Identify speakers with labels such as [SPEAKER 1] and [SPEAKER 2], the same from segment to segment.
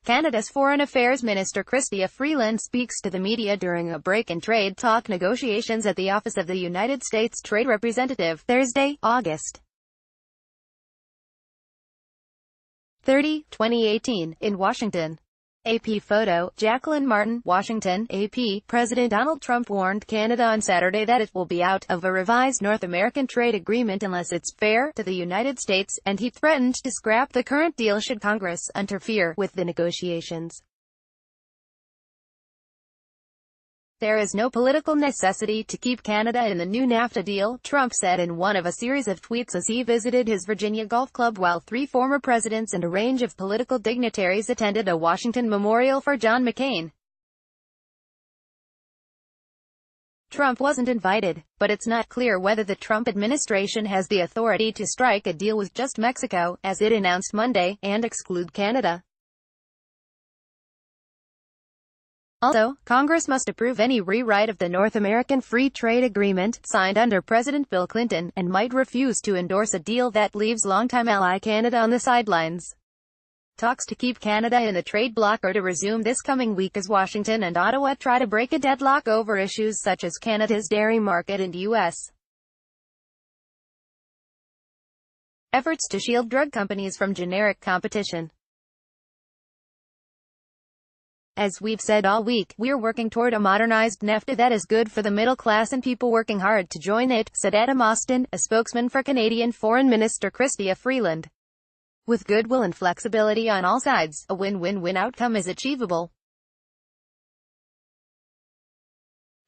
[SPEAKER 1] Canada's Foreign Affairs Minister Chrystia Freeland speaks to the media during a break in trade talk negotiations at the Office of the United States Trade Representative, Thursday, August 30, 2018, in Washington. AP photo, Jacqueline Martin, Washington, AP. President Donald Trump warned Canada on Saturday that it will be out of a revised North American trade agreement unless it's fair to the United States, and he threatened to scrap the current deal should Congress interfere with the negotiations. There is no political necessity to keep Canada in the new NAFTA deal, Trump said in one of a series of tweets as he visited his Virginia Golf Club while three former presidents and a range of political dignitaries attended a Washington memorial for John McCain. Trump wasn't invited, but it's not clear whether the Trump administration has the authority to strike a deal with just Mexico, as it announced Monday, and exclude Canada. Also, Congress must approve any rewrite of the North American Free Trade Agreement, signed under President Bill Clinton, and might refuse to endorse a deal that leaves longtime ally Canada on the sidelines. Talks to keep Canada in the trade bloc are to resume this coming week as Washington and Ottawa try to break a deadlock over issues such as Canada's dairy market and U.S. efforts to shield drug companies from generic competition. As we've said all week, we're working toward a modernized NAFTA that is good for the middle class and people working hard to join it, said Adam Austin, a spokesman for Canadian Foreign Minister Chrystia Freeland. With goodwill and flexibility on all sides, a win-win-win outcome is achievable.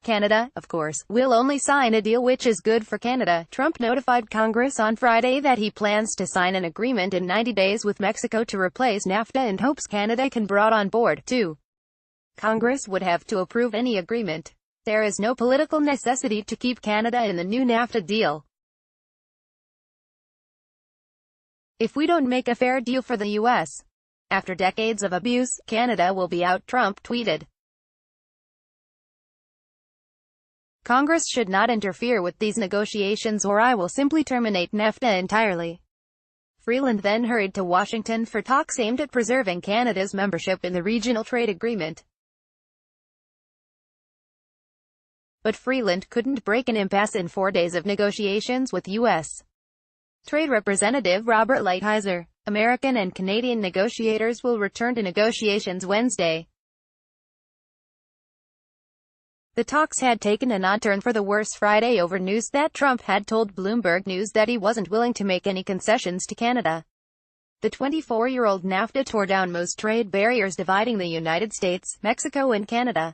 [SPEAKER 1] Canada, of course, will only sign a deal which is good for Canada. Trump notified Congress on Friday that he plans to sign an agreement in 90 days with Mexico to replace NAFTA and hopes Canada can brought on board, too. Congress would have to approve any agreement. There is no political necessity to keep Canada in the new NAFTA deal. If we don't make a fair deal for the U.S. after decades of abuse, Canada will be out, Trump tweeted. Congress should not interfere with these negotiations or I will simply terminate NAFTA entirely. Freeland then hurried to Washington for talks aimed at preserving Canada's membership in the regional trade agreement. But Freeland couldn't break an impasse in 4 days of negotiations with U.S. Trade Representative Robert Lighthizer. American and Canadian negotiators will return to negotiations Wednesday. The talks had taken an odd turn for the worse Friday over news that Trump had told Bloomberg News that he wasn't willing to make any concessions to Canada. The 24-year-old NAFTA tore down most trade barriers dividing the United States, Mexico and Canada.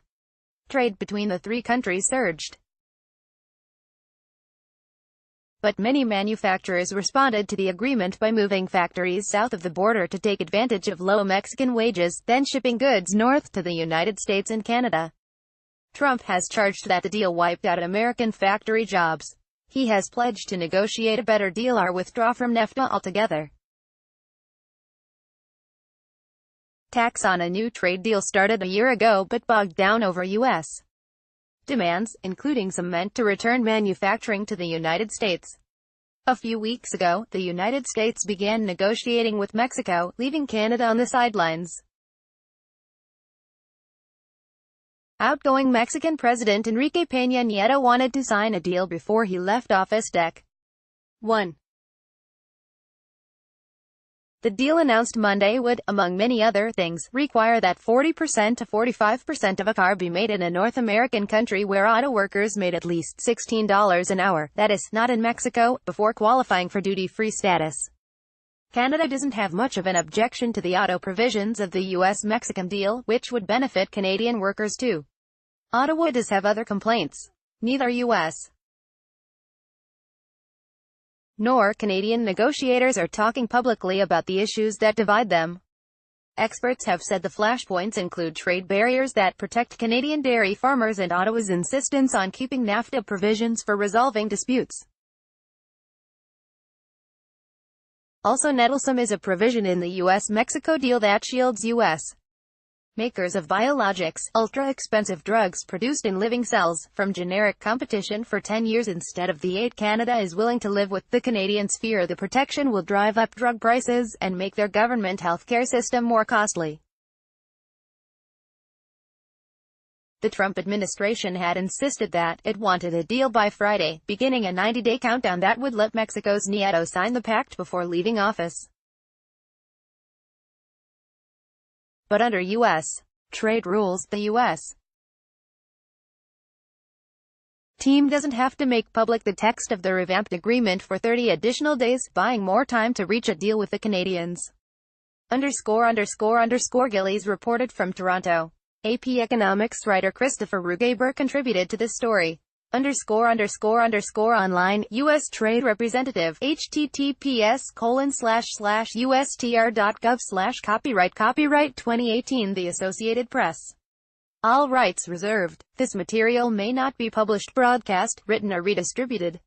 [SPEAKER 1] Trade between the three countries surged. But many manufacturers responded to the agreement by moving factories south of the border to take advantage of low Mexican wages, then shipping goods north to the United States and Canada. Trump has charged that the deal wiped out American factory jobs. He has pledged to negotiate a better deal or withdraw from NAFTA altogether. Talks on a new trade deal started a year ago but bogged down over U.S. demands, including some meant to return manufacturing to the United States. A few weeks ago, the United States began negotiating with Mexico, leaving Canada on the sidelines. Outgoing Mexican President Enrique Peña Nieto wanted to sign a deal before he left office. Dec. 1. The deal announced Monday would, among many other things, require that 40% to 45% of a car be made in a North American country where auto workers made at least $16 an hour, that is, not in Mexico, before qualifying for duty-free status. Canada doesn't have much of an objection to the auto provisions of the U.S.-Mexican deal, which would benefit Canadian workers too. Ottawa does have other complaints. Neither U.S. nor Canadian negotiators are talking publicly about the issues that divide them. Experts have said the flashpoints include trade barriers that protect Canadian dairy farmers and Ottawa's insistence on keeping NAFTA provisions for resolving disputes. Also nettlesome is a provision in the U.S.-Mexico deal that shields U.S. makers of biologics, ultra-expensive drugs produced in living cells, from generic competition for 10 years instead of the 8 Canada is willing to live with. The Canadians fear the protection will drive up drug prices and make their government healthcare system more costly. The Trump administration had insisted that it wanted a deal by Friday, beginning a 90-day countdown that would let Mexico's Nieto sign the pact before leaving office. But under U.S. trade rules, the U.S. team doesn't have to make public the text of the revamped agreement for 30 additional days, buying more time to reach a deal with the Canadians. Gillies reported from Toronto. AP economics writer Christopher Rugaber contributed to this story. Online, U.S. Trade Representative, https://ustr.gov/copyright 2018 The Associated Press. All rights reserved. This material may not be published, broadcast, written or redistributed.